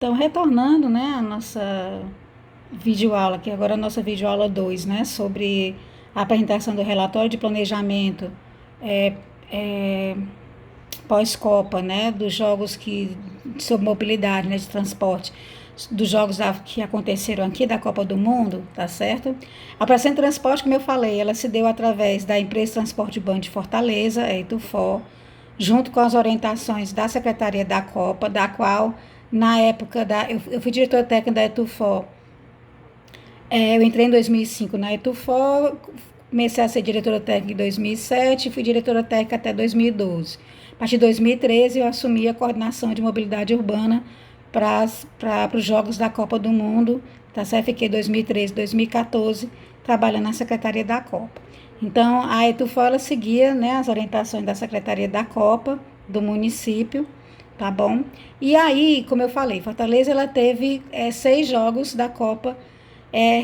Então, retornando, né, a nossa videoaula, que agora é a nossa videoaula 2, né, sobre a apresentação do relatório de planejamento é, é, pós-Copa, né, dos jogos sobre mobilidade, né, de transporte, dos jogos que aconteceram aqui da Copa do Mundo, tá certo? A operação de transporte, como eu falei, ela se deu através da empresa de transporte urbano de Fortaleza, a Etufor, junto com as orientações da Secretaria da Copa, da qual, na época, eu fui diretora técnica da Etufor. Eu entrei em 2005 na Etufor, comecei a ser diretora técnica em 2007, fui diretora técnica até 2012. A partir de 2013, eu assumi a coordenação de mobilidade urbana para os Jogos da Copa do Mundo, tá certo? Fiquei 2013, 2014, trabalhando na Secretaria da Copa. Então, a Etufor, ela seguia, né, as orientações da Secretaria da Copa, do município, tá bom? E aí, como eu falei, Fortaleza, ela teve 6 jogos da Copa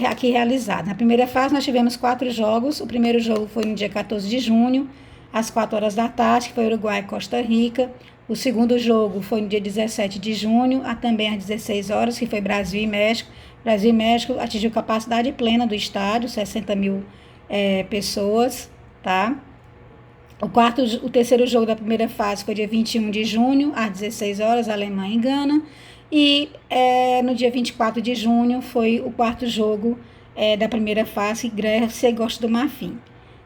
aqui realizado. Na primeira fase, nós tivemos 4 jogos. O primeiro jogo foi no dia 14 de junho, às 4 horas da tarde, que foi Uruguai e Costa Rica. O segundo jogo foi no dia 17 de junho, também às 16 horas, que foi Brasil e México. Brasil e México atingiu capacidade plena do estádio, 60 mil pessoas, tá? O terceiro jogo da primeira fase foi dia 21 de junho, às 16 horas, Alemanha e Gana. E no dia 24 de junho foi o quarto jogo da primeira fase, Grécia e Costa do Marfim.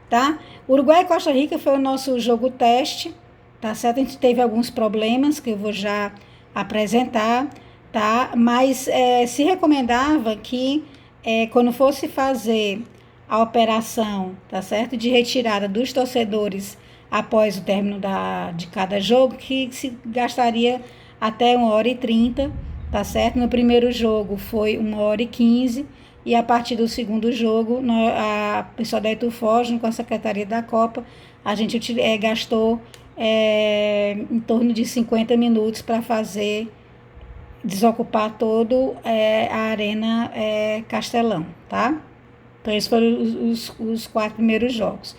Tá? Uruguai e Costa Rica foi o nosso jogo teste, tá certo? A gente teve alguns problemas que eu vou já apresentar, tá? Mas se recomendava que quando fosse fazer a operação, tá certo? De retirada dos torcedores após o término de cada jogo, que se gastaria até 1h30, tá certo? No primeiro jogo foi 1h15, e a partir do segundo jogo, a pessoa da Etufor, junto com a Secretaria da Copa, a gente gastou em torno de 50 minutos para fazer desocupar todo a Arena Castelão, tá? Então, esses foram os 4 primeiros jogos.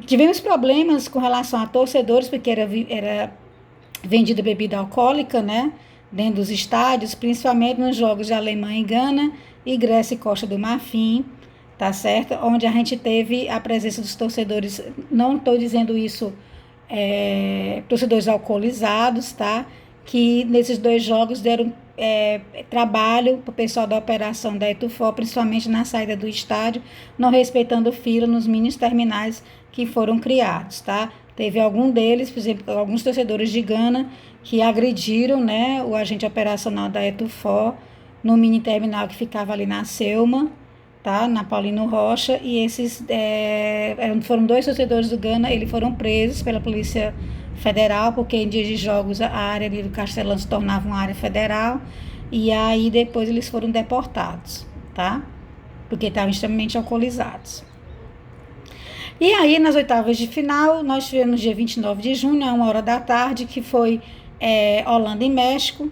Tivemos problemas com relação a torcedores, porque era vendida bebida alcoólica, né? Dentro dos estádios, principalmente nos jogos de Alemanha e Gana e Grécia e Costa do Marfim, tá certo? Onde a gente teve a presença dos torcedores, não estou dizendo isso, torcedores alcoolizados, tá? Que nesses 2 jogos deram trabalho para o pessoal da operação da Etufor, principalmente na saída do estádio, não respeitando fila nos mini terminais que foram criados, tá? Teve algum deles, por exemplo, alguns torcedores de Gana que agrediram, né, o agente operacional da Etufor no mini terminal que ficava ali na Selma, tá? Na Paulino Rocha, e esses foram 2 torcedores do Gana, eles foram presos pela Polícia Federal, porque em dias de jogos a área ali do Castelão se tornava uma área federal, e aí depois eles foram deportados, tá? Porque estavam extremamente alcoolizados. E aí, nas oitavas de final, nós tivemos no dia 29 de junho, a 1h da tarde, que foi Holanda e México,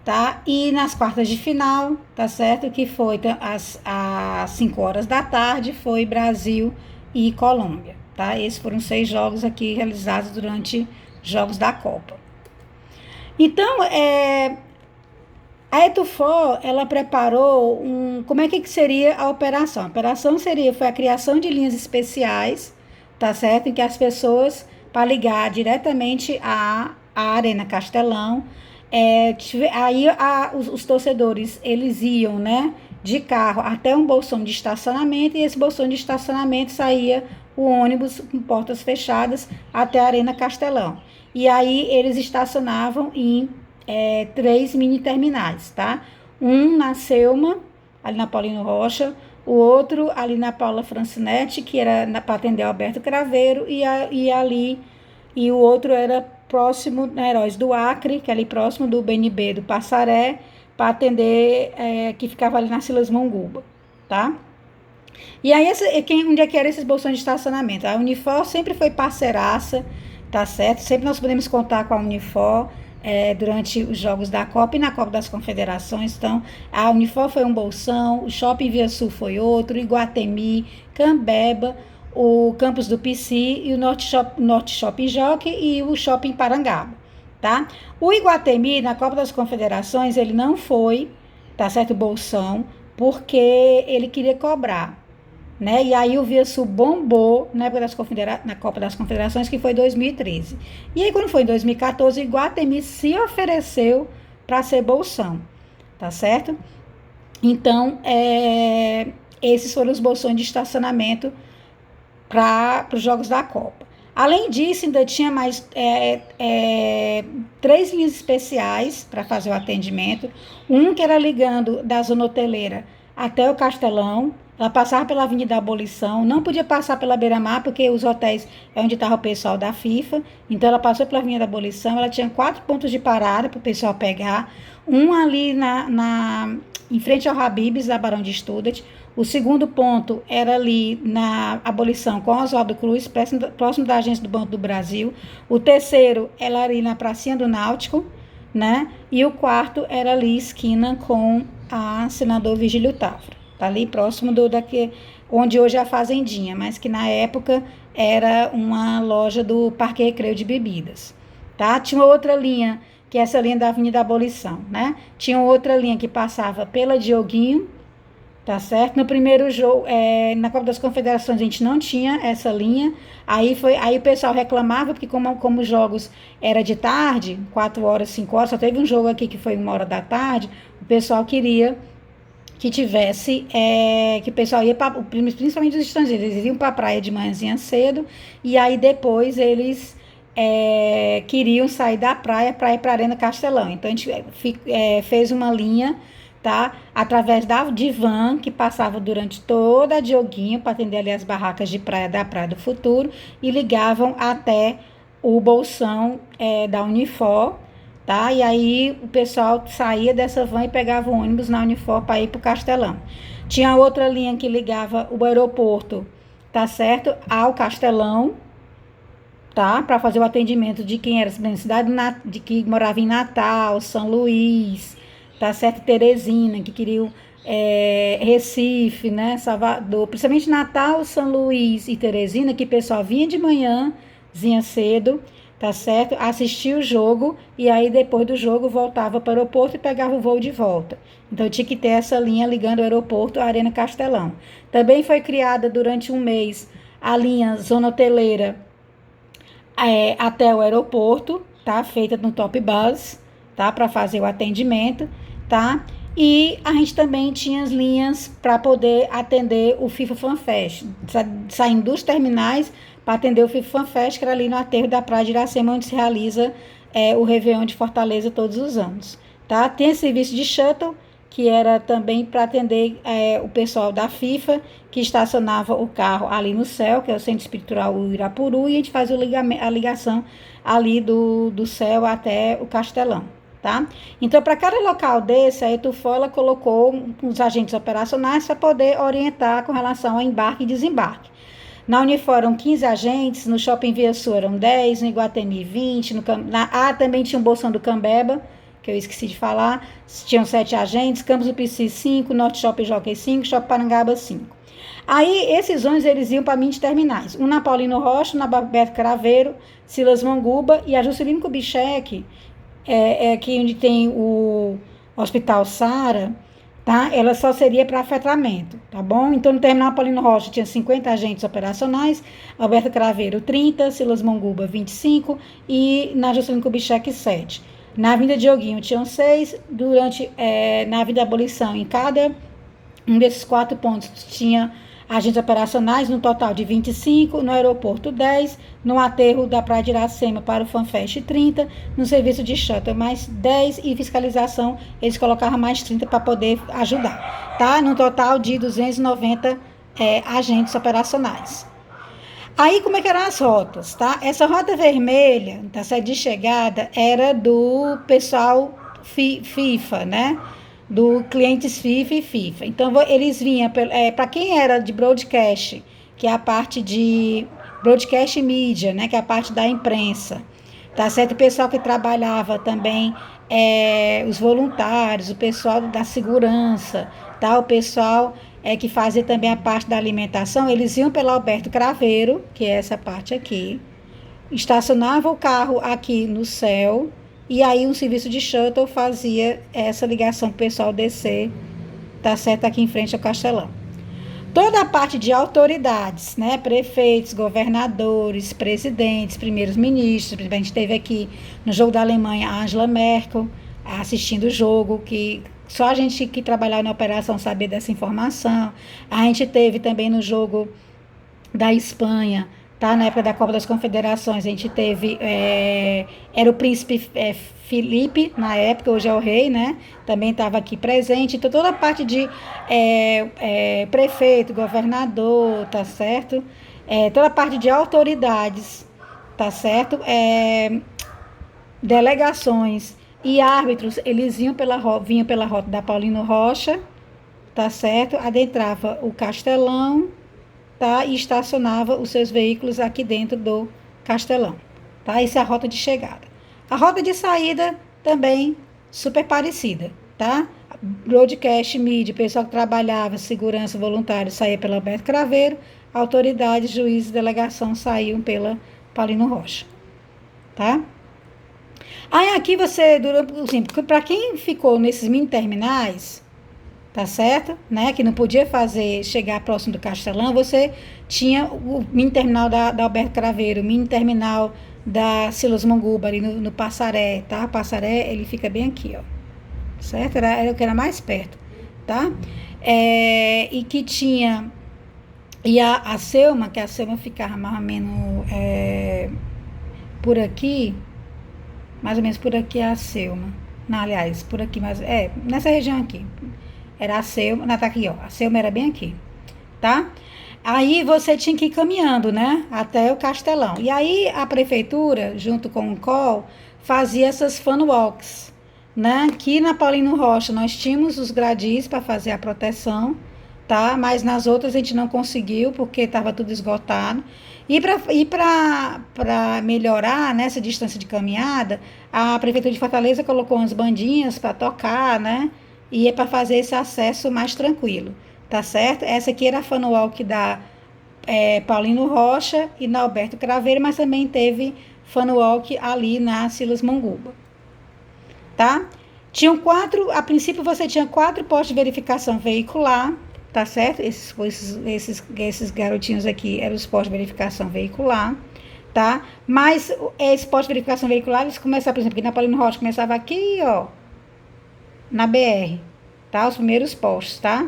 tá? E nas quartas de final, tá certo? Que foi às 5 horas da tarde, foi Brasil e Colômbia, tá? Esses foram 6 jogos aqui realizados durante jogos da Copa. Então, a Etufor, ela preparou como é que seria a operação? A operação foi a criação de linhas especiais, tá certo? Em que as pessoas, para ligar diretamente à Arena Castelão, aí os torcedores, eles iam, né, de carro até um bolsão de estacionamento, e esse bolsão de estacionamento saía o ônibus com portas fechadas até a Arena Castelão. E aí eles estacionavam em 3 mini terminais, tá? Um na Selma, ali na Paulino Rocha, o outro ali na Paula Francinetti, que era para atender Alberto Craveiro, e o outro era próximo na Heróis do Acre, que é ali próximo do BNB do Passaré, para atender, que ficava ali na Silas Monguba, tá? E aí, onde é que eram esses bolsões de estacionamento? A Unifor sempre foi parceiraça, tá certo? Sempre nós podemos contar com a Unifor durante os jogos da Copa e na Copa das Confederações. Então, a Unifor foi um bolsão, o Shopping Via Sul foi outro, Iguatemi, Cambeba, o campus do PC e o Norte Shopping Jockey e o Shopping Parangaba. tá? O Iguatemi, na Copa das Confederações, ele não foi, tá certo, Bolsão, porque ele queria cobrar, né? E aí o Viaçu bombou na época na Copa das Confederações, que foi 2013. E aí quando foi em 2014, o Iguatemi se ofereceu para ser bolsão, tá certo? Então, esses foram os bolsões de estacionamento para os jogos da Copa. Além disso, ainda tinha mais 3 linhas especiais para fazer o atendimento. Um que era ligando da Zona Hoteleira até o Castelão. Ela passava pela Avenida Abolição, não podia passar pela Beira-Mar, porque os hotéis é onde estava o pessoal da FIFA. Então, ela passou pela Avenida Abolição, ela tinha 4 pontos de parada para o pessoal pegar. Um ali em frente ao Habib's, da Barão de Studat. O segundo ponto era ali na Abolição com Oswaldo Cruz, próximo da agência do Banco do Brasil. O terceiro era ali na Pracinha do Náutico, né? E o quarto era ali, esquina com a Senador Vigílio Távora. Tá ali próximo onde hoje é a Fazendinha, mas que na época era uma loja do Parque Recreio de Bebidas. Tá? Tinha outra linha, que é essa linha da Avenida Abolição, né? Tinha outra linha que passava pela Dioguinho, tá certo? No primeiro jogo, na Copa das Confederações, a gente não tinha essa linha. Aí o pessoal reclamava, porque como os jogos era de tarde, 4 horas, 5 horas, só teve um jogo aqui que foi 1 hora da tarde, o pessoal queria que tivesse, que o pessoal ia para, principalmente os estrangeiros, eles iam para a praia de manhãzinha cedo, e aí depois eles queriam sair da praia para ir para a Arena Castelão. Então a gente fez uma linha, tá? Através de van, que passava durante toda a Dioguinho, para atender ali as barracas de praia da Praia do Futuro, e ligavam até o Bolsão da Unifor, tá? E aí o pessoal saía dessa van e pegava o ônibus na Unifor para ir para o Castelão. Tinha outra linha que ligava o aeroporto, tá certo? Ao Castelão, tá? Para fazer o atendimento de quem era da cidade, de que morava em Natal, São Luís, tá certo? Teresina, que queriam Recife, né? Salvador, principalmente Natal, São Luís e Teresina, que o pessoal vinha de manhãzinha cedo, tá certo? Assistia o jogo e aí depois do jogo voltava para o aeroporto e pegava o voo de volta. Então tinha que ter essa linha ligando o aeroporto à Arena Castelão. Também foi criada durante um mês a linha Zona Hoteleira até o aeroporto, tá? Feita no Top Bus, tá? Para fazer o atendimento, tá? E a gente também tinha as linhas para poder atender o FIFA Fan Fest, saindo dos terminais para atender o FIFA Fan Fest, que era ali no aterro da Praia de Iracema, onde se realiza o Réveillon de Fortaleza todos os anos, tá? Tem esse serviço de shuttle, que era também para atender o pessoal da FIFA, que estacionava o carro ali no CEL, que é o Centro Espiritual Irapuru, e a gente faz a ligação ali do CEL até o Castelão, tá? Então, para cada local desse, a Etufola colocou os agentes operacionais para poder orientar com relação ao embarque e desembarque. Na Unifor eram 15 agentes, no Shopping Viaçu eram 10, no Iguatemi 20, também tinha um Bolsão do Cambeba, que eu esqueci de falar, tinham 7 agentes, Campos do Pici 5, Norte Shopping Jockey 5, Shopping Parangaba 5. Aí, esses ônibus, eles iam para 20 terminais, um na Paulino Rocha, na Beto Craveiro, Silas Manguba e a Juscelino Kubitschek, aqui onde tem o Hospital Sara, tá? Ela só seria para afetamento, tá bom? Então, no terminal Paulino Rocha tinha 50 agentes operacionais, Alberto Craveiro 30, Silas Manguba 25 e na Juscelino Kubitschek 7. Na Avenida Dioguinho tinham 6, na Avenida Abolição, em cada um desses 4 pontos tinha agentes operacionais, no total de 25, no aeroporto 10, no aterro da Praia de Iracema para o FanFest 30, no serviço de shuttle mais 10 e fiscalização eles colocavam mais 30 para poder ajudar, tá? No total de 290 agentes operacionais. Aí, como é que eram as rotas, tá? Essa rota vermelha, tá, de chegada, era do pessoal FIFA, né? Do clientes FIFA e FIFA. Então, eles vinham, para quem era de broadcast, que é a parte de broadcast mídia, né? Que é a parte da imprensa, tá certo? O pessoal que trabalhava também, os voluntários, o pessoal da segurança, tá? O pessoal que fazia também a parte da alimentação, eles iam pelo Alberto Craveiro, que é essa parte aqui, estacionava o carro aqui no CEL, e aí um serviço de shuttle fazia essa ligação para o pessoal descer, tá certo, aqui em frente ao Castelão. Toda a parte de autoridades, né, prefeitos, governadores, presidentes, primeiros ministros, a gente teve aqui no jogo da Alemanha a Angela Merkel assistindo o jogo, que só a gente que trabalhava na operação sabia dessa informação. A gente teve também no jogo da Espanha, tá? Na época da Copa das Confederações, a gente teve, era o príncipe Felipe, na época, hoje é o rei, né? Também estava aqui presente. Então, toda a parte de prefeito, governador, tá certo? Toda a parte de autoridades, tá certo? Delegações e árbitros, eles vinham pela rota da Paulino Rocha, tá certo? Adentrava o Castelão, tá? E estacionava os seus veículos aqui dentro do Castelão, tá? Essa é a rota de chegada. A rota de saída também super parecida, tá? Broadcast, mídia, pessoal que trabalhava, segurança, voluntário, saía pela Alberto Craveiro, autoridades, juízes, delegação saíam pela Paulino Rocha, tá? Aí aqui você, assim, para quem ficou nesses mini terminais, tá certo? Né? Que não podia chegar próximo do Castelão, você tinha o mini terminal da Alberto Craveiro, o mini terminal da Silas Monguba, ali no Passaré, tá? Passaré, ele fica bem aqui, ó, certo? Era o que era mais perto, tá? E que tinha, e a Selma, que a Selma ficava mais ou menos por aqui, mais ou menos por aqui é a Selma. Não, aliás, por aqui, mas nessa região aqui. Era a Selma, não, tá aqui, ó. A Selma era bem aqui, tá? Aí você tinha que ir caminhando, né? Até o Castelão. E aí a prefeitura, junto com o COL, fazia essas fan walks, né? Aqui na Paulino Rocha nós tínhamos os gradis para fazer a proteção, tá? Mas nas outras a gente não conseguiu porque estava tudo esgotado. E para melhorar nessa distância de caminhada, a prefeitura de Fortaleza colocou umas bandinhas para tocar, né? E é para fazer esse acesso mais tranquilo, tá certo? Essa aqui era a fan walk da Paulino Rocha e na Alberto Craveiro, mas também teve fan walk ali na Silas Monguba, tá? A princípio você tinha 4 postos de verificação veicular, tá certo? Esses garotinhos aqui eram os postos de verificação veicular, tá? Mas esse posto de verificação veicular, eles começavam, por exemplo, aqui na Paulino Rocha, começava aqui, ó, na BR, tá? Os primeiros postos, tá?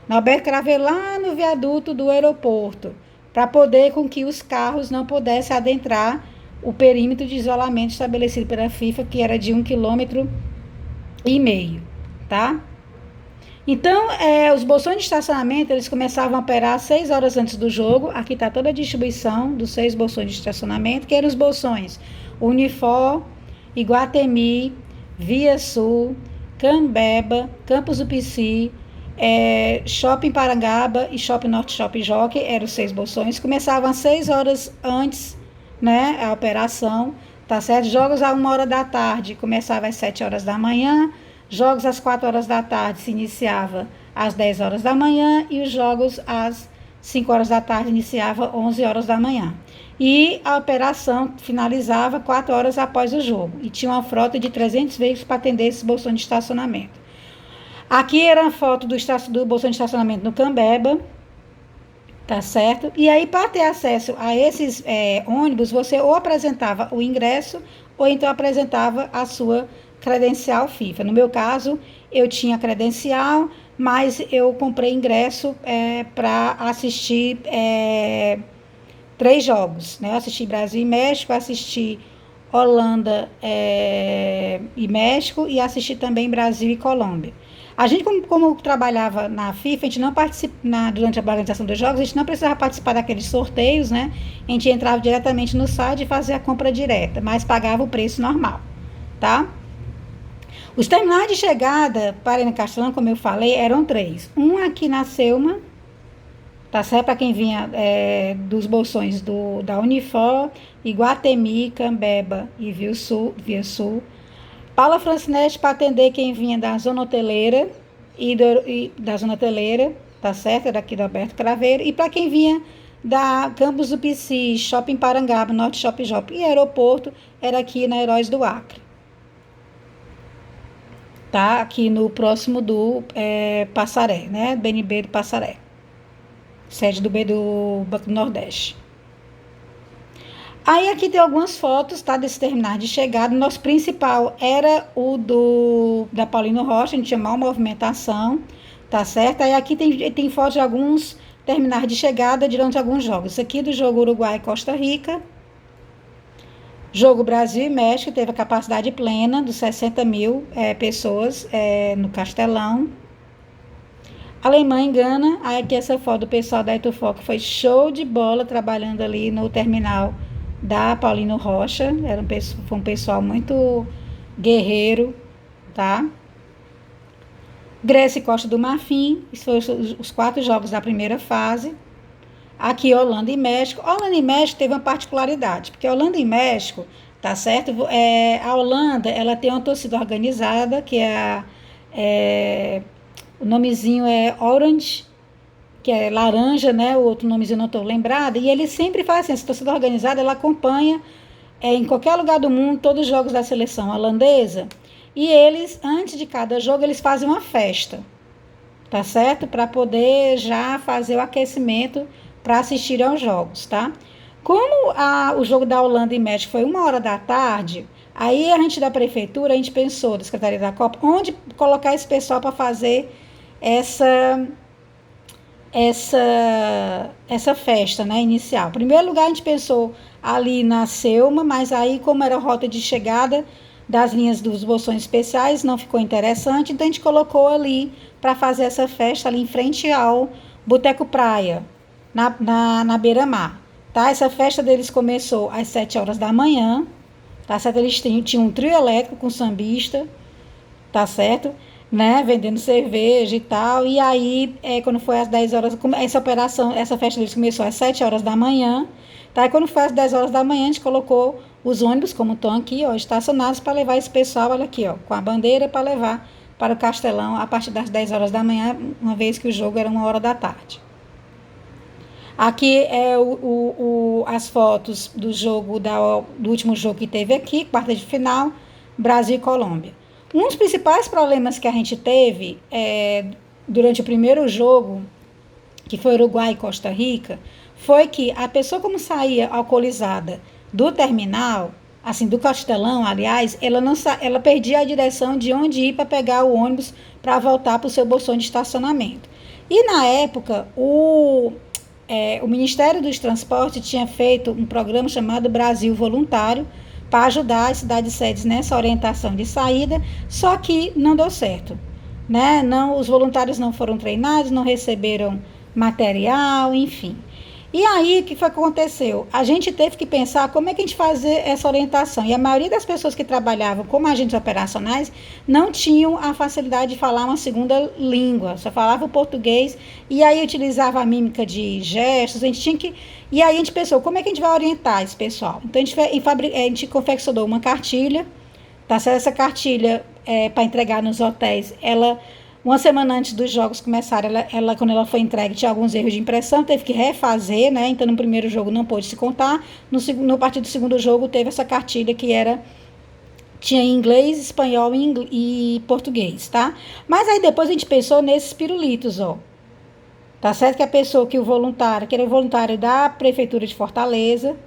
Na Alberto Craveiro, lá no viaduto do aeroporto, para poder com que os carros não pudessem adentrar o perímetro de isolamento estabelecido pela FIFA, que era de 1,5 km, tá? Então, os bolsões de estacionamento, eles começavam a operar 6 horas antes do jogo. Aqui está toda a distribuição dos 6 bolsões de estacionamento, que eram os bolsões Unifor, Iguatemi, Via Sul, Cambeba, Campos do Pici, Shopping Parangaba e Shopping Norte Shopping Jockey, eram os 6 bolsões. Começavam às 6 horas antes, né, a operação, tá certo? Jogos a 1 hora da tarde, começava às 7 horas da manhã, jogos às 4 horas da tarde se iniciava às 10 horas da manhã e os jogos às 5 horas da tarde iniciava 11 horas da manhã. E a operação finalizava 4 horas após o jogo. E tinha uma frota de 300 veículos para atender esses bolsões de estacionamento. Aqui era a foto do bolsão de estacionamento no Cambeba, tá certo? E aí, para ter acesso a esses ônibus, você ou apresentava o ingresso ou então apresentava a sua credencial FIFA. No meu caso, eu tinha credencial, mas eu comprei ingresso para assistir 3 jogos, né? Eu assisti Brasil e México, assisti Holanda e México e assisti também Brasil e Colômbia. A gente, como trabalhava na FIFA, a gente não durante a organização dos jogos, a gente não precisava participar daqueles sorteios, né? A gente entrava diretamente no site e fazia a compra direta, mas pagava o preço normal, tá? Os terminais de chegada para ir no Castelão, como eu falei, eram 3. Um aqui na Selma, tá certo? Para quem vinha dos bolsões da Unifor, Iguatemi, Cambeba e Via Sul. Paula Francinete para atender quem vinha da zona hoteleira da zona hoteleira, tá certo? Daqui do Alberto Craveiro. E para quem vinha da Campos do Pici, Shopping Parangaba, Norte Shopping Jockey e aeroporto, era aqui na Heróis do Acre, tá? Aqui no próximo do Passaré, né? BNB do Passaré, sede do Banco do Nordeste. Aí aqui tem algumas fotos, tá, desse terminal de chegada. Nosso principal era o da Paulino Rocha, a gente tinha maior movimentação, tá certo? Aí aqui tem fotos de alguns terminais de chegada durante alguns jogos. Isso aqui do jogo Uruguai e Costa Rica. Jogo Brasil e México, teve a capacidade plena dos 60 mil pessoas no Castelão. Alemanha e Gana, aí aqui essa foto do pessoal da Itufoco foi show de bola trabalhando ali no terminal da Paulino Rocha, foi um pessoal muito guerreiro, tá? Grécia e Costa do Marfim, isso foram os 4 jogos da primeira fase. Aqui Holanda e México. Holanda e México teve uma particularidade, porque Holanda e México, tá certo? A Holanda, ela tem uma torcida organizada, que o nomezinho é Orange, que é laranja, né? O outro nomezinho não estou lembrada. E ele sempre faz assim, essa torcida organizada, ela acompanha em qualquer lugar do mundo todos os jogos da seleção holandesa. E eles, antes de cada jogo, eles fazem uma festa, tá certo? Para poder já fazer o aquecimento para assistir aos jogos, tá? Como o jogo da Holanda e México foi 1h da tarde, aí a gente da prefeitura, a gente pensou, da Secretaria da Copa, onde colocar esse pessoal para fazer essa festa, né, inicial. Em primeiro lugar, a gente pensou ali na Selma, mas aí, como era a rota de chegada das linhas dos bolsões especiais, não ficou interessante, então a gente colocou ali para fazer essa festa ali em frente ao Boteco Praia, na beira-mar. Tá? Essa festa deles começou às 7h da manhã, tá certo? Eles tinham um trio elétrico com sambista, tá certo? Né, vendendo cerveja e tal, e aí, quando foi às 10h, essa festa deles começou às 7h da manhã, tá? E quando foi às 10h da manhã, a gente colocou os ônibus, como estão aqui, ó, estacionados, para levar esse pessoal, olha aqui, ó, com a bandeira, para levar para o Castelão a partir das 10h da manhã, uma vez que o jogo era 1h da tarde. Aqui é as fotos do jogo, do último jogo que teve aqui, quarta de final, Brasil e Colômbia. Um dos principais problemas que a gente teve durante o primeiro jogo, que foi Uruguai e Costa Rica, foi que a pessoa, como saía alcoolizada do terminal, assim, do Castelão, aliás, ela perdia a direção de onde ir para pegar o ônibus para voltar para o seu bolsão de estacionamento. E na época, o Ministério dos Transportes tinha feito um programa chamado Brasil Voluntário, para ajudar as cidades-sedes nessa orientação de saída, só que não deu certo, né? Os voluntários não foram treinados, não receberam material, enfim. E aí, o que foi que aconteceu? A gente teve que pensar como é que a gente fazia essa orientação. E a maioria das pessoas que trabalhavam como agentes operacionais não tinham a facilidade de falar uma segunda língua, só falava o português, e aí utilizava a mímica de gestos, e aí a gente pensou, como é que a gente vai orientar esse pessoal? Então a gente confeccionou uma cartilha, tá certo? Essa cartilha para entregar nos hotéis, uma semana antes dos jogos começarem, quando ela foi entregue, tinha alguns erros de impressão, teve que refazer, né? Então, no primeiro jogo não pôde se contar. No partir do segundo jogo, teve essa cartilha que tinha inglês, espanhol e português, tá? Mas aí depois a gente pensou nesses pirulitos, ó. Tá certo? Que era o voluntário da Prefeitura de Fortaleza,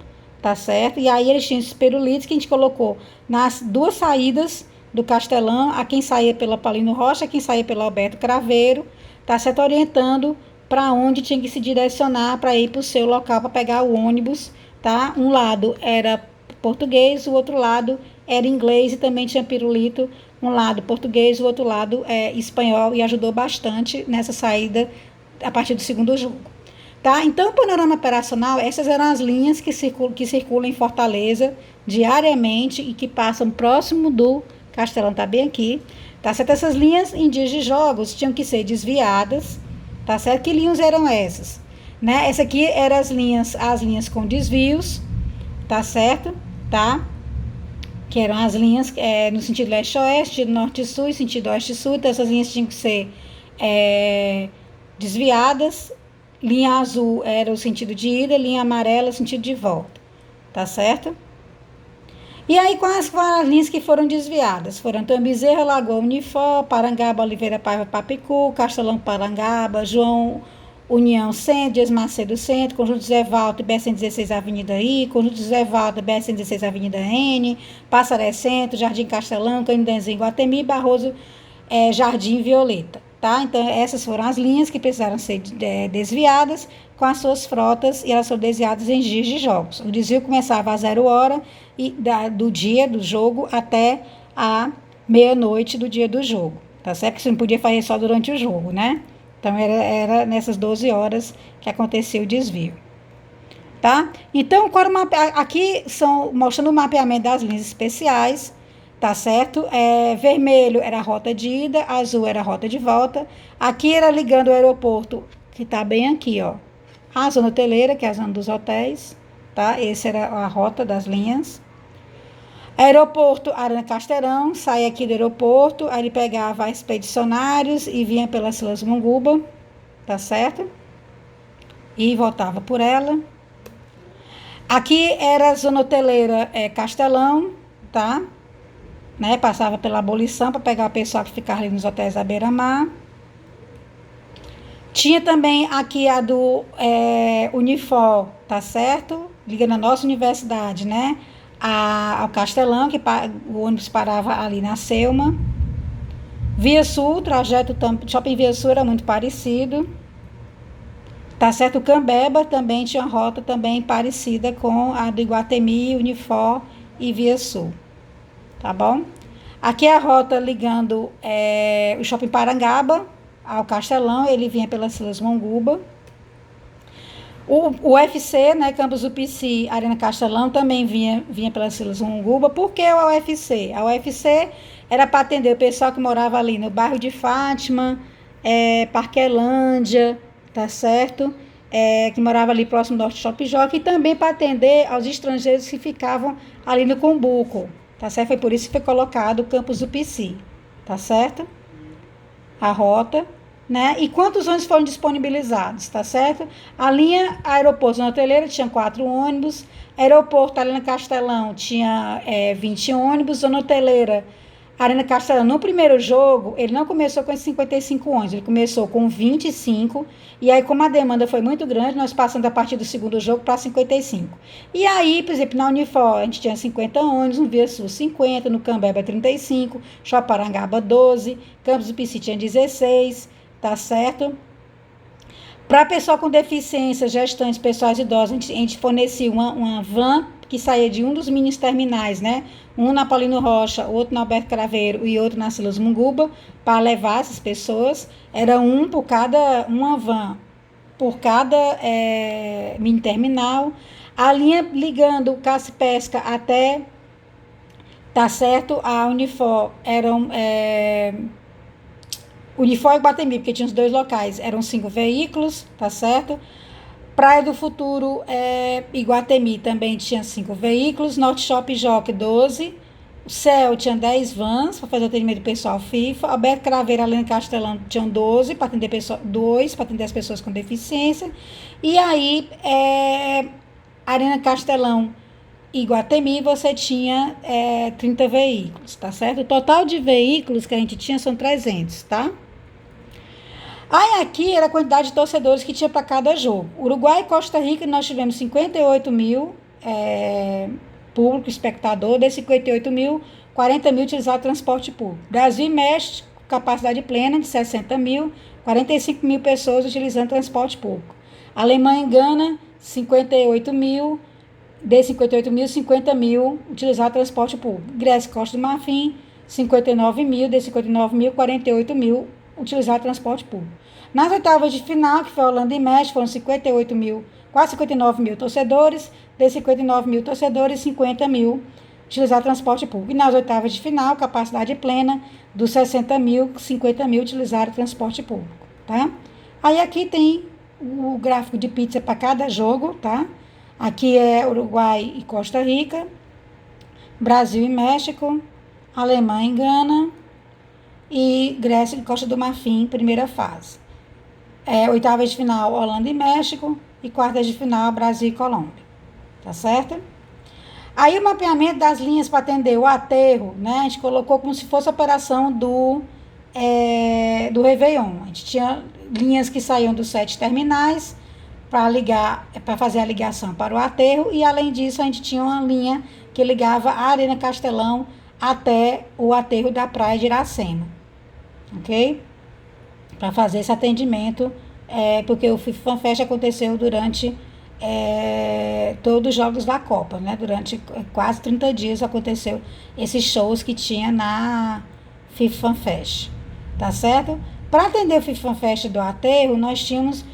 tá certo? E aí eles tinham esses pirulitos que a gente colocou nas 2 saídas do Castelão, a quem saía pela Paulino Rocha, a quem saía pela Alberto Craveiro, tá certo? Orientando para onde tinha que se direcionar para ir para o seu local para pegar o ônibus, tá? Um lado era português, o outro lado era inglês e também tinha pirulito, um lado português, o outro lado espanhol, e ajudou bastante nessa saída a partir do segundo jogo. Tá? Então, o panorama operacional, essas eram as linhas que circulam em Fortaleza diariamente e que passam próximo do Castelão, tá bem aqui, tá certo? Essas linhas em dias de jogos tinham que ser desviadas, tá certo? Que linhas eram essas? Né? Essa aqui eram as linhas com desvios, tá certo? Tá? Que eram as linhas no sentido leste-oeste, norte-sul e sentido oeste-sul, então essas linhas tinham que ser desviadas. Linha azul era o sentido de ida, linha amarela o sentido de volta, tá certo? E aí, com as linhas que foram desviadas? Foram Antônio Bezerra, Lagoa Unifor, Parangaba, Oliveira Paiva, Papicu, Castelão, Parangaba, João União Centro, Dias Macedo Centro, Conjunto José Valdo, BR-116 Avenida I, Conjunto José Valdo, BR-116 Avenida N, Passaré Centro, Jardim Castelão, Canidezinho, Guatemi, Barroso, Jardim Violeta. Tá? Então, essas foram as linhas que precisaram ser desviadas com as suas frotas e elas foram desviadas em dias de jogos. O desvio começava às 0h do dia do jogo até a meia-noite do dia do jogo. Tá certo? Porque você não podia fazer só durante o jogo, né? Então, era nessas 12 horas que acontecia o desvio. Tá? Então, aqui são mostrando o mapeamento das linhas especiais, tá certo? Vermelho era a rota de ida, azul era a rota de volta. Aqui era ligando o aeroporto, que tá bem aqui, ó. A zona hoteleira, que é a zona dos hotéis, tá? Essa era a rota das linhas. Aeroporto Arana Castelão, saía aqui do aeroporto, aí ele pegava expedicionários e vinha pela Silas Munguba, tá certo? E voltava por ela. Aqui era a zona hoteleira Castelão, tá? Né? Passava pela abolição para pegar o pessoal que ficava ali nos hotéis da beira-mar. Tinha também aqui a do Unifor, tá certo? Ligando a nossa universidade, né? Ao Castelão, que o ônibus parava ali na Selma. Via Sul, o trajeto Shopping Via Sul era muito parecido. Tá certo? O Cambeba também tinha uma rota também parecida com a do Iguatemi, Unifor e Via Sul. Tá bom? Aqui é a rota ligando o Shopping Parangaba ao Castelão, ele vinha pela Silas Monguba. O UFC, né, Campus UPC, Arena Castelão, também vinha pela Silas Monguba. Por que o UFC? A UFC era para atender o pessoal que morava ali no bairro de Fátima, Parquelândia, tá certo? Que morava ali próximo do Norte Shopping Jockey, e também para atender aos estrangeiros que ficavam ali no Cumbuco, tá certo? Foi por isso que foi colocado o Campus UPC, tá certo? A rota, né? E quantos ônibus foram disponibilizados, tá certo? A linha aeroporto Zona Hoteleira tinha 4 ônibus, aeroporto Arena Castelão tinha 20 ônibus, Zona Hoteleira Arena Castelão, no primeiro jogo, ele não começou com esses 55 ônibus, ele começou com 25, e aí como a demanda foi muito grande, nós passamos a partir do segundo jogo para 55. E aí, por exemplo, na Unifor, a gente tinha 50 ônibus, no Via Sul 50, no Cambeba 35, Shoparangaba 12, Campos do Pici tinha 16, tá certo? Para pessoal com deficiência, gestantes, pessoas idosas, a gente fornecia uma van que saía de um dos mini terminais, né? Um na Paulino Rocha, outro na Alberto Craveiro e outro na Silas Munguba, para levar essas pessoas. Era uma van por cada mini terminal. A linha ligando o Caça e Pesca até, tá certo? A Unifor eram... Unifor e Guatemi, porque tinha os 2 locais, eram 5 veículos, tá certo? Praia do Futuro, Iguatemi também tinha 5 veículos, Norte Shopping Jockey 12, o Céu tinha 10 vans para fazer o atendimento do pessoal FIFA, Alberto Craveiro, Além Castelão tinham 12 para atender para atender as pessoas com deficiência, e aí Arena Castelão e Iguatemi você tinha 30 veículos, tá certo? O total de veículos que a gente tinha são 300, tá? Aí aqui era a quantidade de torcedores que tinha para cada jogo. Uruguai e Costa Rica nós tivemos 58 mil público, espectador. Desses 58 mil, 40 mil utilizaram transporte público. Brasil e México, capacidade plena de 60 mil, 45 mil pessoas utilizando transporte público. Alemanha e Gana, 58 mil. Desses 58 mil, 50 mil utilizaram transporte público. Grécia e Costa do Marfim, 59 mil. Desses 59 mil, 48 mil utilizaram transporte público. Nas oitavas de final, que foi Holanda e México, foram 58 mil, quase 59 mil torcedores. Desses 59 mil torcedores, 50 mil utilizaram transporte público. E nas oitavas de final, capacidade plena, dos 60 mil, 50 mil utilizaram transporte público, tá? Aí aqui tem o gráfico de pizza para cada jogo, tá? Aqui é Uruguai e Costa Rica, Brasil e México, Alemanha e Gana, e Grécia e Costa do Marfim, primeira fase. Oitavas de final, Holanda e México, e quartas de final, Brasil e Colômbia. Tá certo? Aí o mapeamento das linhas para atender o aterro, né? A gente colocou como se fosse a operação do Réveillon. A gente tinha linhas que saíam dos 7 terminais para ligar, para fazer a ligação para o aterro, e além disso a gente tinha uma linha que ligava a Arena Castelão até o aterro da Praia de Iracema, ok? Para fazer esse atendimento, porque o FIFA Fest aconteceu durante todos os jogos da Copa, né? Durante quase 30 dias aconteceu esses shows que tinha na FIFA Fest, tá certo? Para atender o FIFA Fest do aterro, nós tínhamos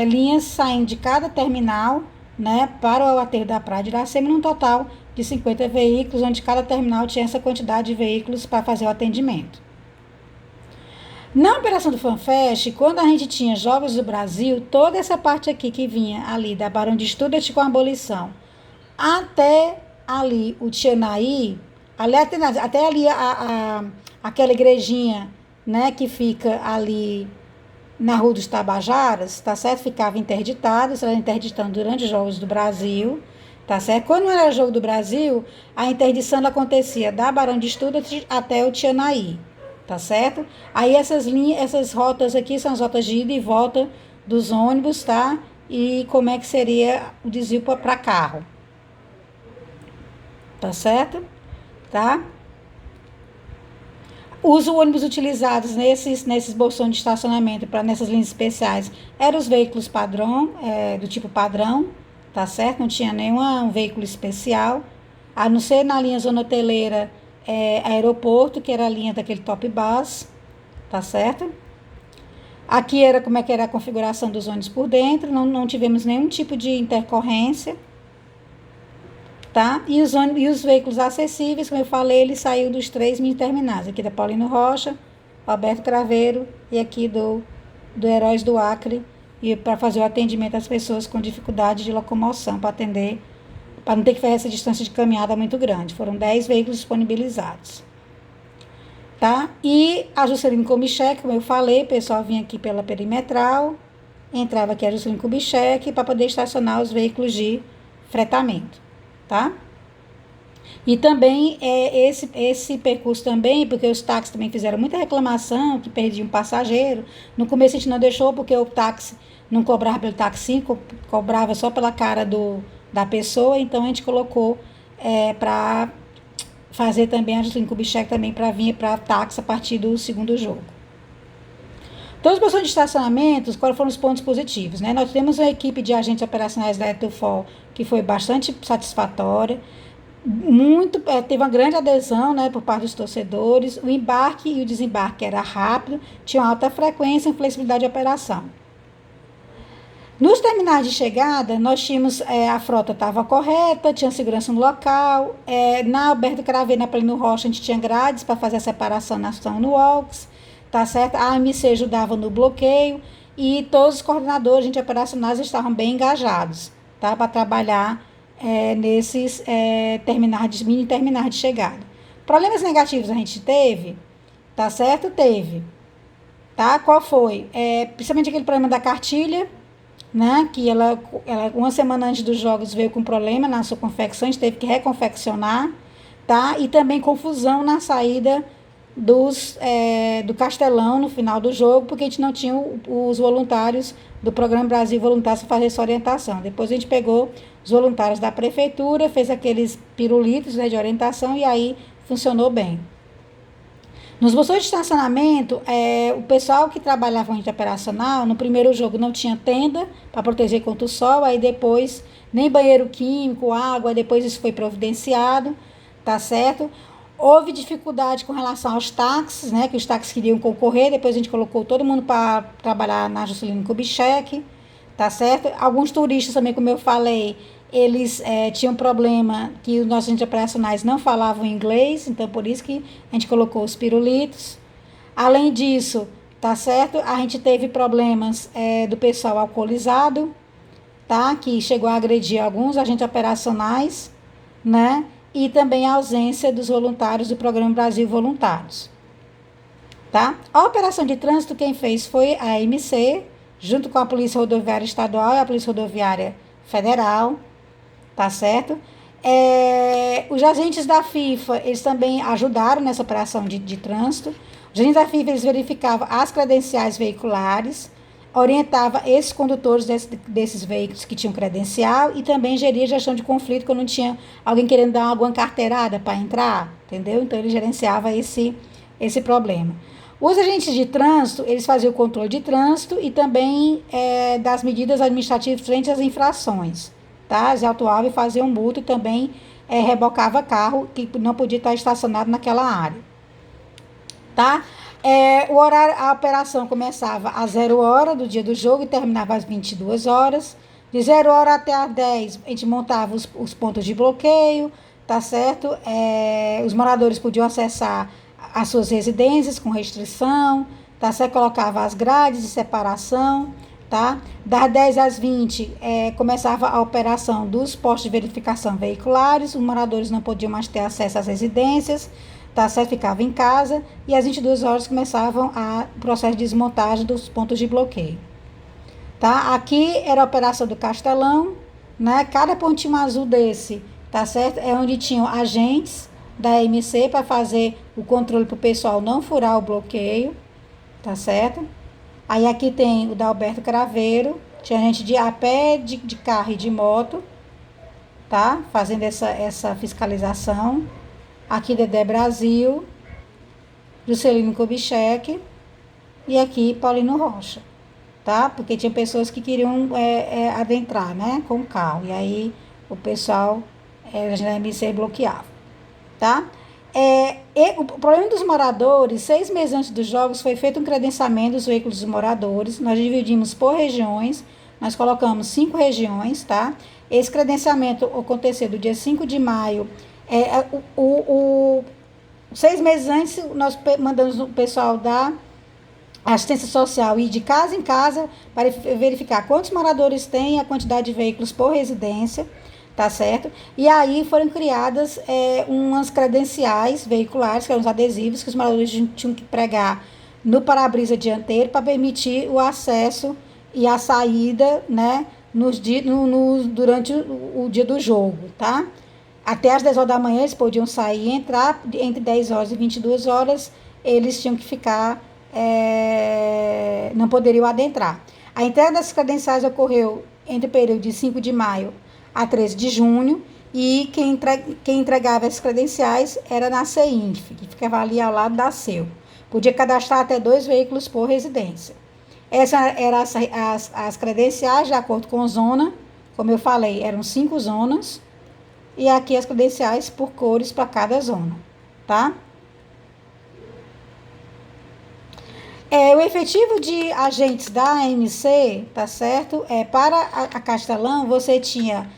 linhas saindo de cada terminal, né, para o aterro da Praia de Iracema, num total de 50 veículos, onde cada terminal tinha essa quantidade de veículos para fazer o atendimento. Na operação do FanFest, quando a gente tinha Jogos do Brasil, toda essa parte aqui que vinha ali da Barão de Stuttgart com a abolição, até ali o Tianaí, até ali aquela igrejinha, né, que fica ali na Rua dos Tabajaras, tá certo? Ficava interditado, estava interditando durante os Jogos do Brasil, tá certo? Quando não era Jogo do Brasil, a interdição acontecia da Barão de Stuttgart até o Tianaí, tá certo? Aí essas rotas aqui são as rotas de ida e volta dos ônibus, tá? E como é que seria o desvio para carro, tá certo? Tá? Os ônibus utilizados nesses bolsões de estacionamento nessas linhas especiais eram os veículos padrão, do tipo padrão, tá certo? Não tinha nenhum veículo especial, a não ser na linha zona hoteleira, aeroporto, que era a linha daquele top bus, tá certo? Aqui era como é que era a configuração dos ônibus por dentro, não tivemos nenhum tipo de intercorrência, tá? E os veículos acessíveis, como eu falei, ele saiu dos 3 mini terminais, aqui da Paulino Rocha, Alberto Craveiro e aqui do Heróis do Acre, e para fazer o atendimento às pessoas com dificuldade de locomoção, para atender, para não ter que fazer essa distância de caminhada muito grande. Foram 10 veículos disponibilizados. Tá? E a Juscelino Kubitschek, como eu falei, o pessoal vinha aqui pela perimetral, entrava aqui a Juscelino Kubitschek para poder estacionar os veículos de fretamento, tá? E também esse percurso também, porque os táxis também fizeram muita reclamação, que perdiam passageiro. No começo a gente não deixou, porque o táxi não cobrava pelo taxi, cobrava só pela cara da pessoa, então a gente colocou para fazer também a Juscelino Kubitschek também para vir para táxi a partir do segundo jogo. Então, as posições de estacionamentos, quais foram os pontos positivos, né? Nós temos uma equipe de agentes operacionais da Etufol que foi bastante satisfatória, teve uma grande adesão, né, por parte dos torcedores, o embarque e o desembarque era rápido, tinha alta frequência e flexibilidade de operação. Nos terminais de chegada, nós tínhamos, a frota estava correta, tinha segurança no local, na Alberto Craveiro, na Paulino Rocha, a gente tinha grades para fazer a separação na ação no walks, tá certo? A AMC ajudava no bloqueio e todos os coordenadores, gente operacionais, estavam bem engajados, tá? Para trabalhar nesses mini terminais de chegada. Problemas negativos a gente teve, tá certo? Teve, tá? Qual foi? Principalmente aquele problema da cartilha, né, que ela uma semana antes dos jogos veio com problema na sua confecção, a gente teve que reconfeccionar, tá? E também confusão na saída do Castelão no final do jogo, porque a gente não tinha os voluntários do Programa Brasil Voluntários para fazer essa orientação. Depois a gente pegou os voluntários da prefeitura, fez aqueles pirulitos, né, de orientação, e aí funcionou bem. Nos bolsões de estacionamento, o pessoal que trabalhava com operacional, no primeiro jogo não tinha tenda para proteger contra o sol, aí depois nem banheiro químico, água, depois isso foi providenciado, tá certo? Houve dificuldade com relação aos táxis, né, que os táxis queriam concorrer, depois a gente colocou todo mundo para trabalhar na Juscelino Kubitschek, tá certo? Alguns turistas também, como eu falei, eles tinham problema que os nossos agentes operacionais não falavam inglês, então por isso que a gente colocou os pirulitos. Além disso, tá certo? A gente teve problemas do pessoal alcoolizado, tá? Que chegou a agredir alguns agentes operacionais, né? E também a ausência dos voluntários do Programa Brasil Voluntários, tá? A operação de trânsito quem fez foi a AMC, junto com a Polícia Rodoviária Estadual e a Polícia Rodoviária Federal, tá certo? Os agentes da FIFA, eles também ajudaram nessa operação de trânsito. Os agentes da FIFA, eles verificavam as credenciais veiculares, orientava esses condutores desses veículos que tinham credencial e também geria gestão de conflito quando não tinha alguém querendo dar alguma carteirada para entrar, entendeu? Então, ele gerenciava esse problema. Os agentes de trânsito, eles faziam o controle de trânsito e também das medidas administrativas frente às infrações, tá? Eles autuavam e faziam multa e também rebocava carro que não podia estar estacionado naquela área, tá? O horário, a operação começava às 0 hora do dia do jogo e terminava às 22 horas. De 0 hora até às 10, a gente montava os pontos de bloqueio, tá certo? Os moradores podiam acessar as suas residências com restrição, tá certo? Colocava as grades de separação, tá? Das 10 às 20, começava a operação dos postos de verificação veiculares, os moradores não podiam mais ter acesso às residências, tá certo? Ficava em casa, e às 22 horas começavam o processo de desmontagem dos pontos de bloqueio. Tá? Aqui era a operação do Castelão, né? Cada pontinho azul desse, tá certo? É onde tinham agentes da MC para fazer o controle para o pessoal não furar o bloqueio, tá certo? Aí aqui tem o da Alberto Craveiro, tinha gente de a pé, de carro e de moto, tá? Fazendo essa fiscalização. Aqui Dedé Brasil, Juscelino Kubitschek e aqui Paulino Rocha, tá? Porque tinha pessoas que queriam adentrar, né, com o carro, e aí o pessoal da MC bloqueava, tá? O problema dos moradores, 6 meses antes dos jogos, foi feito um credenciamento dos veículos dos moradores, nós dividimos por regiões, nós colocamos 5 regiões, tá? Esse credenciamento aconteceu do dia 5 de maio, 6 meses antes, nós mandamos o pessoal da assistência social ir de casa em casa para verificar quantos moradores tem, a quantidade de veículos por residência, tá certo? E aí foram criadas umas credenciais veiculares, que eram os adesivos que os moradores tinham que pregar no para-brisa dianteiro para permitir o acesso e a saída, né, durante o dia do jogo, tá? Até às 10 horas da manhã eles podiam sair e entrar, entre 10 horas e 22 horas eles tinham que ficar, não poderiam adentrar. A entrega das credenciais ocorreu entre o período de 5 de maio a 13 de junho, e quem entregava as credenciais era na CEINF, que ficava ali ao lado da CEU. Podia cadastrar até 2 veículos por residência. Essas eram as credenciais de acordo com zona, como eu falei, eram 5 zonas, e aqui as credenciais por cores para cada zona, tá? O efetivo de agentes da AMC, tá certo? Para a Castelão, você tinha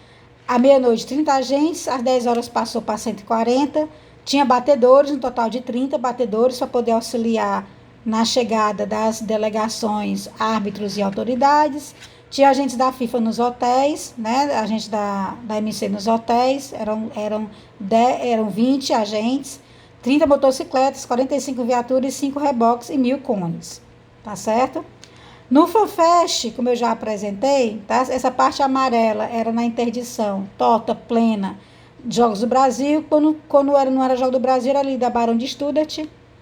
à meia-noite 30 agentes, às 10 horas passou para 140, tinha batedores, um total de 30 batedores para poder auxiliar na chegada das delegações, árbitros e autoridades. Tinha agentes da FIFA nos hotéis, né? Agentes da MC nos hotéis, eram 20 agentes, 30 motocicletas, 45 viaturas, 5 reboques e 1.000 cones, tá certo? No FanFest, como eu já apresentei, tá? Essa parte amarela era na interdição, tota, plena, Jogos do Brasil. Quando não era Jogos do Brasil, era ali da Barão de Stuttgart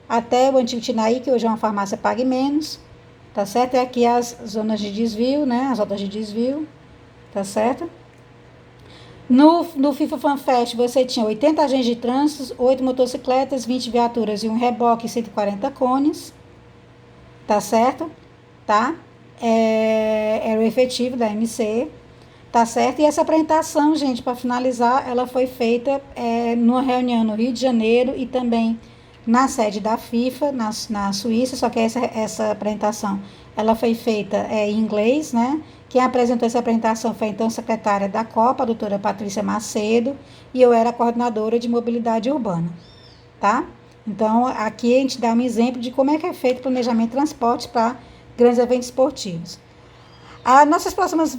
até o antigo Tinaí, que hoje é uma farmácia Pague Menos, tá certo? E aqui as zonas de desvio, né? As rotas de desvio, tá certo? No FIFA FanFest, você tinha 80 agentes de trânsito, 8 motocicletas, 20 viaturas e um reboque e 140 cones, tá certo? Tá? Era o efetivo da MC, tá certo? E essa apresentação, gente, para finalizar, ela foi feita numa reunião no Rio de Janeiro e também na sede da FIFA, na Suíça, só que essa apresentação ela foi feita em inglês, né? Quem apresentou essa apresentação foi então a secretária da Copa, a doutora Patrícia Macedo, e eu era a coordenadora de mobilidade urbana, tá? Então, aqui a gente dá um exemplo de como é que é feito o planejamento de transportes para grandes eventos esportivos. As nossas próximas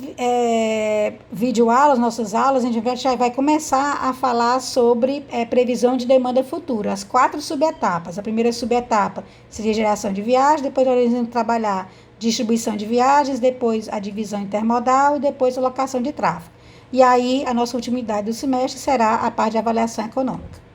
videoaulas, nossas aulas, a gente já vai começar a falar sobre previsão de demanda futura, as 4 subetapas. A primeira subetapa seria geração de viagens, depois nós vamos trabalhar distribuição de viagens, depois a divisão intermodal e depois a locação de tráfego. E aí, a nossa última unidade do semestre será a parte de avaliação econômica.